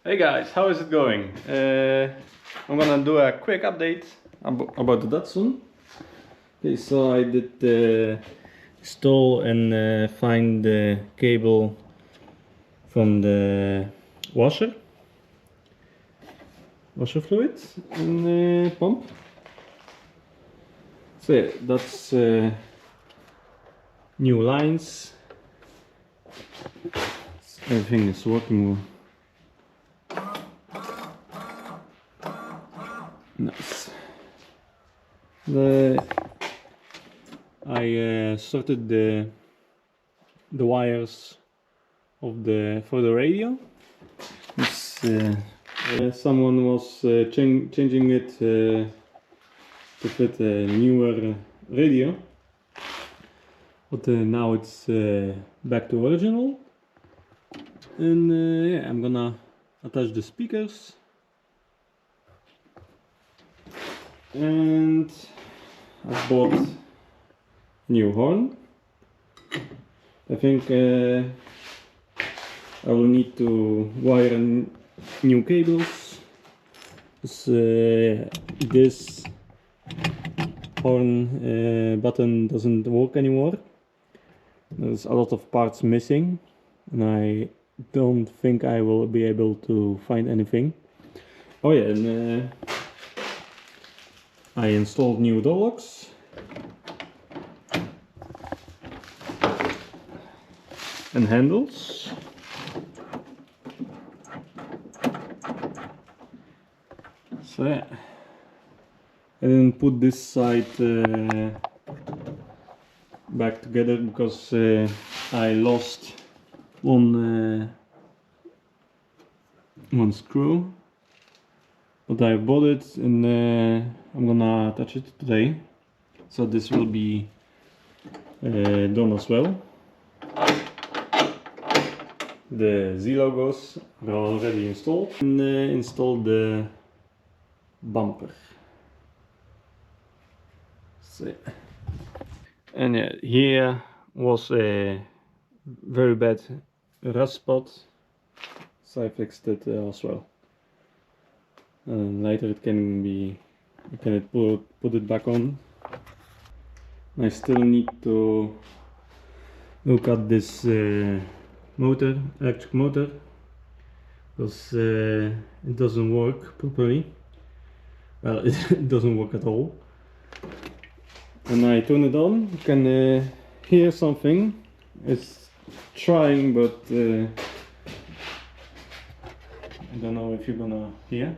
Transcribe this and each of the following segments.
Hey guys, how is it going? I'm gonna do a quick update about the Datsun. Okay, so I did install and find the cable from the washer fluid and pump. So yeah, that's new lines. Everything is working well. Nice. I sorted the wires of for the radio. Someone was changing it to fit a newer radio, but now it's back to original. And yeah, I'm gonna attach the speakers. And I bought a new horn. I think I will need to wire new cables. This horn button doesn't work anymore. There's a lot of parts missing, and I don't think I will be able to find anything. Oh yeah, and I installed new door locks. And handles. So yeah, I didn't put this side back together because I lost one screw. But I bought it and I'm gonna attach it today, so this will be done as well. The Z logos are already installed, and installed the bumper. So, and yeah, here was a very bad rust spot, so I fixed it as well. And later it can be, you can put it back on. I still need to look at this electric motor, because it doesn't work properly. Well, it doesn't work at all. When I turn it on, you can hear something. It's trying, but I don't know if you're gonna hear.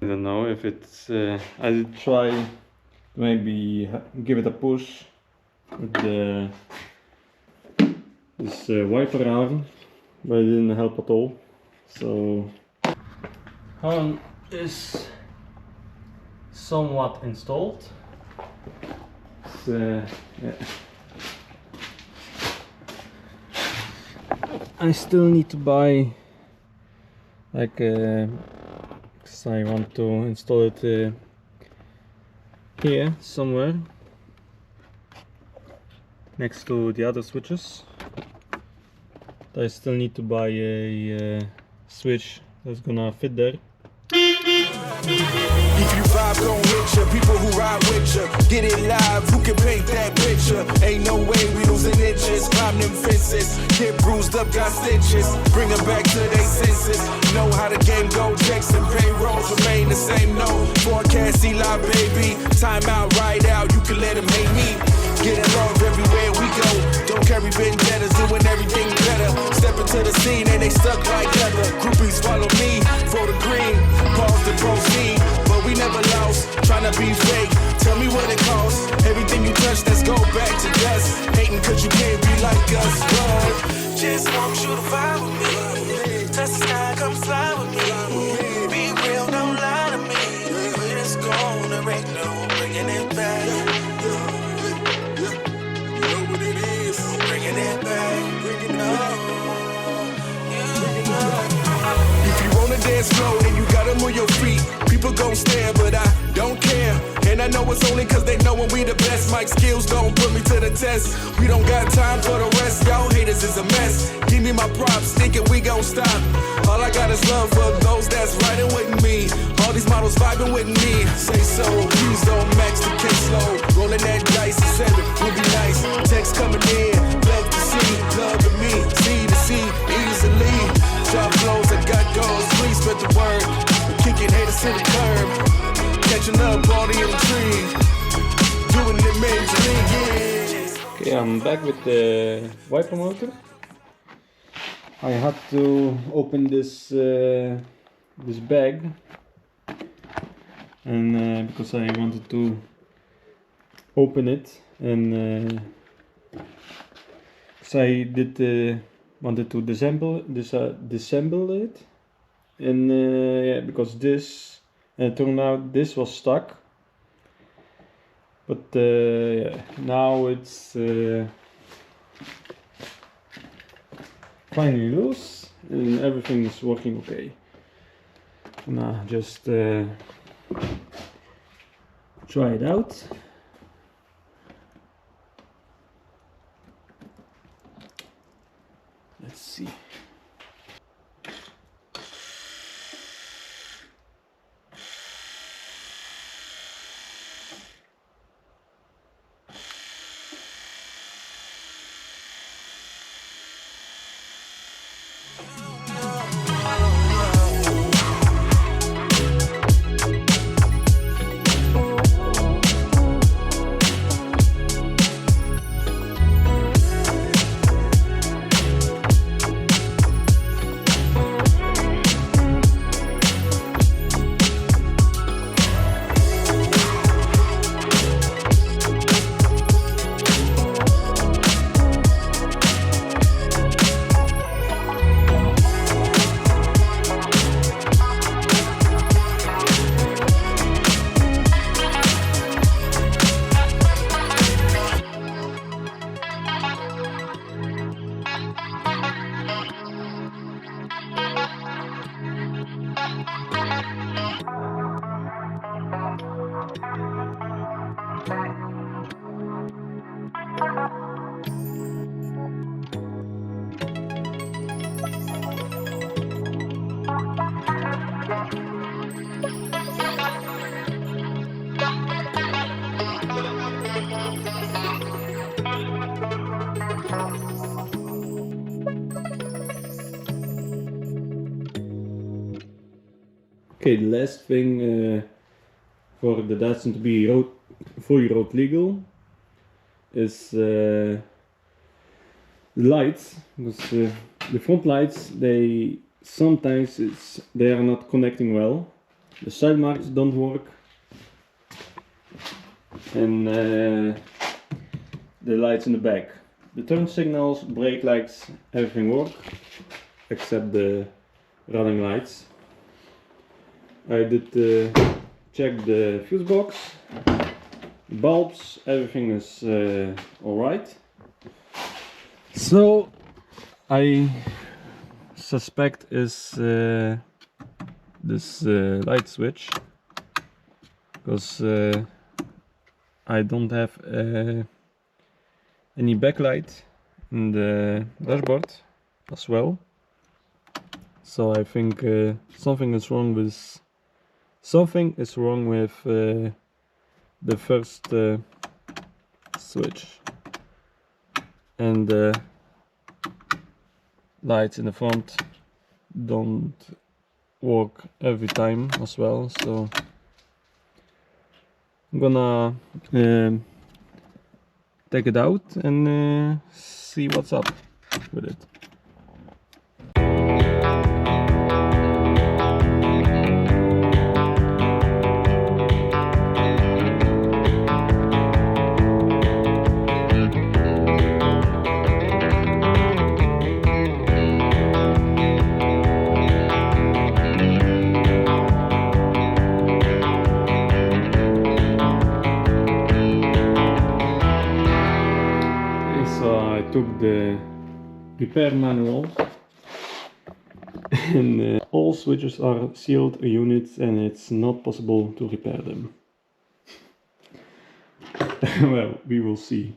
I don't know if it's. I did try to maybe give it a push with this wiper arm, but it didn't help at all. So horn is somewhat installed. Yeah. I still need to buy like I want to install it here somewhere next to the other switches. I still need to buy a switch that's gonna fit there. If you vibe gon' hit ya, people who ride with ya, get it live, who can paint that picture? Ain't no way we losing inches, climb them fences, get bruised up, got stitches, bring them back to their senses, know how the game go, checks and payrolls remain the same, no, forecast Eli baby, time out, ride out, you can let them hate me, getting love everywhere we go, don't carry vendettas, doing everything better, step into the scene and they stuck like leather, groupies follow me, for the green, pause to proceed, but we never lost, tryna be fake, tell me what it costs, everything you touch, let's go back to dust, hating cause you can't be like us, but just want you to vibe with me, touch the sky, come fly with me, be real, don't lie to me, when it's gonna rain, no, bringing it back, you know what it is, bringing it back, bringing it up. If you wanna dance slow, then you gotta move your feet. People gon' stare, but I don't care. And I know it's only cause they know when we the best. Mic skills don't put me to the test. We don't got time for the rest. Y'all haters is a mess. Give me my props, thinking we gon' stop. All I got is love for those that's riding with me. All these models vibing with me. Say so, please don't max the caseload. Rolling that dice at 7 would be nice. Text coming in, love to see, love to me. C to C, easily. Job flows, I got goals, please spread the word. Kicking haters to the curb. Catching up all the intrigue. Doing it majorly, yeah. Okay, I'm back with the wiper motor. I had to open this this bag, and because I wanted to open it, and because I wanted to disassemble it, and yeah, because this it turned out this was stuck, but yeah, now it's finally loose and everything is working okay. Now just try it out. Let's see. Okay, the last thing for the Datsun to be fully road legal is the lights, because the front lights, they sometimes they are not connecting well. The side marks don't work, and the lights in the back. The turn signals, brake lights, everything work except the running lights. I did check the fuse box, bulbs, everything is alright. So I suspect is this light switch, because I don't have any backlight in the dashboard as well. So I think something is wrong with the first switch, and the lights in the front don't work every time as well. So I'm gonna take it out and see what's up with it. Took the repair manual, and all switches are sealed units and it's not possible to repair them. Well, we will see.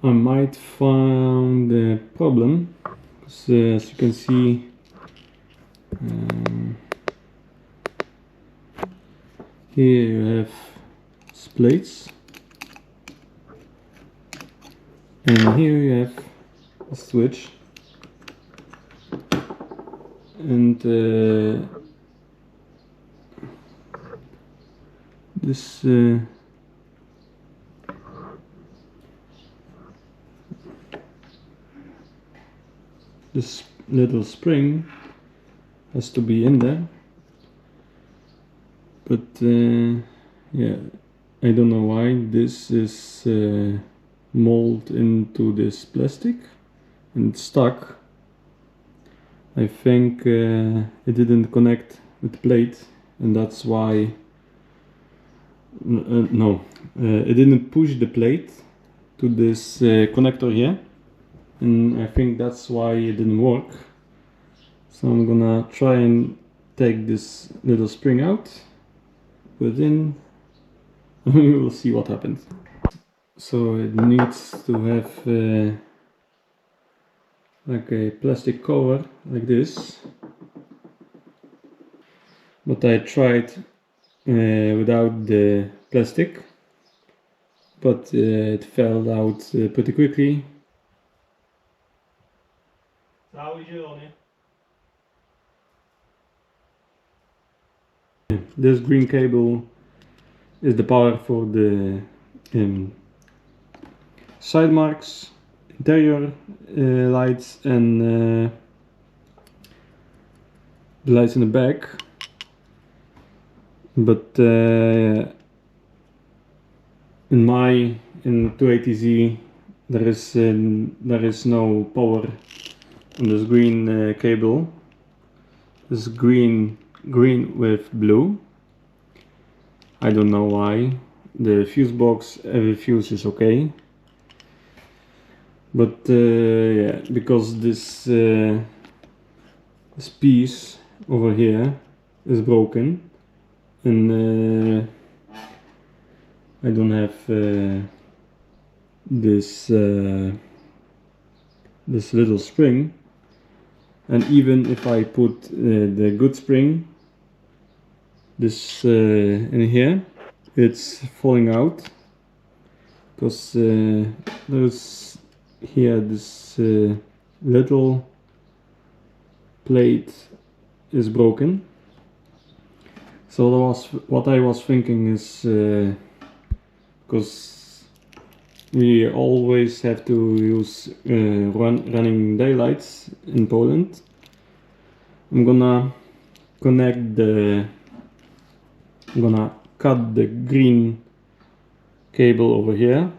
I might find a problem, because as you can see, here you have plates, and here you have a switch, and this this little spring has to be in there, but yeah, I don't know why this is molded into this plastic and it's stuck. I think it didn't connect with the plate, and that's why it didn't push the plate to this connector here, and I think that's why it didn't work. So I'm gonna try and take this little spring out, put it in, and we will see what happens. So it needs to have like a plastic cover like this, but I tried without the plastic, but it fell out pretty quickly. This green cable is the power for the side marks, interior lights, and the lights in the back. But in 280Z there is no power on this green cable. This is green with blue. I don't know why. The fuse box, every fuse is okay, but yeah, because this piece over here is broken, and I don't have this little spring, and even if I put the good spring, this in here, it's falling out, because there's here this little plate is broken. So what I was thinking is, because we always have to use running daylights in Poland, I'm gonna cut the green cable over here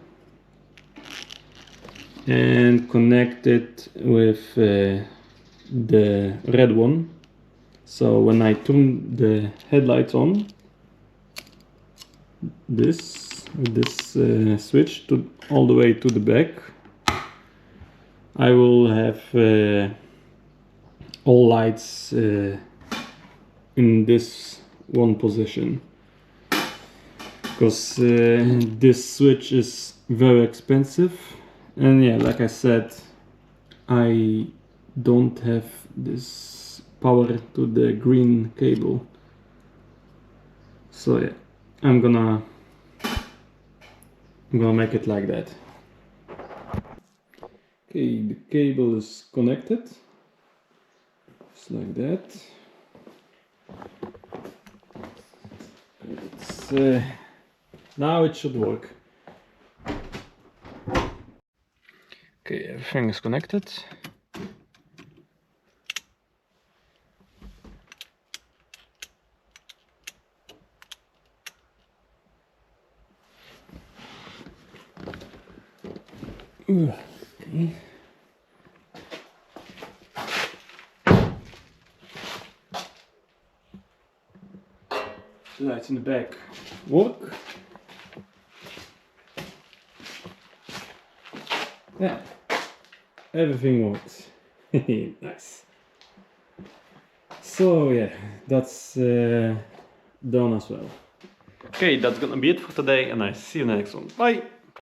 and connect it with the red one. So when I turn the headlights on, this switch all the way to the back, I will have all lights in this one position, because this switch is very expensive, and yeah, like I said, I don't have this power to the green cable. So yeah, I'm gonna make it like that. Okay, the cable is connected, just like that. It's now it should work. Okay, everything is connected. Okay. lights in the back work. Yeah, everything works. Nice. So yeah, that's done as well. Okay, that's gonna be it for today, and I see you in the next one. Bye!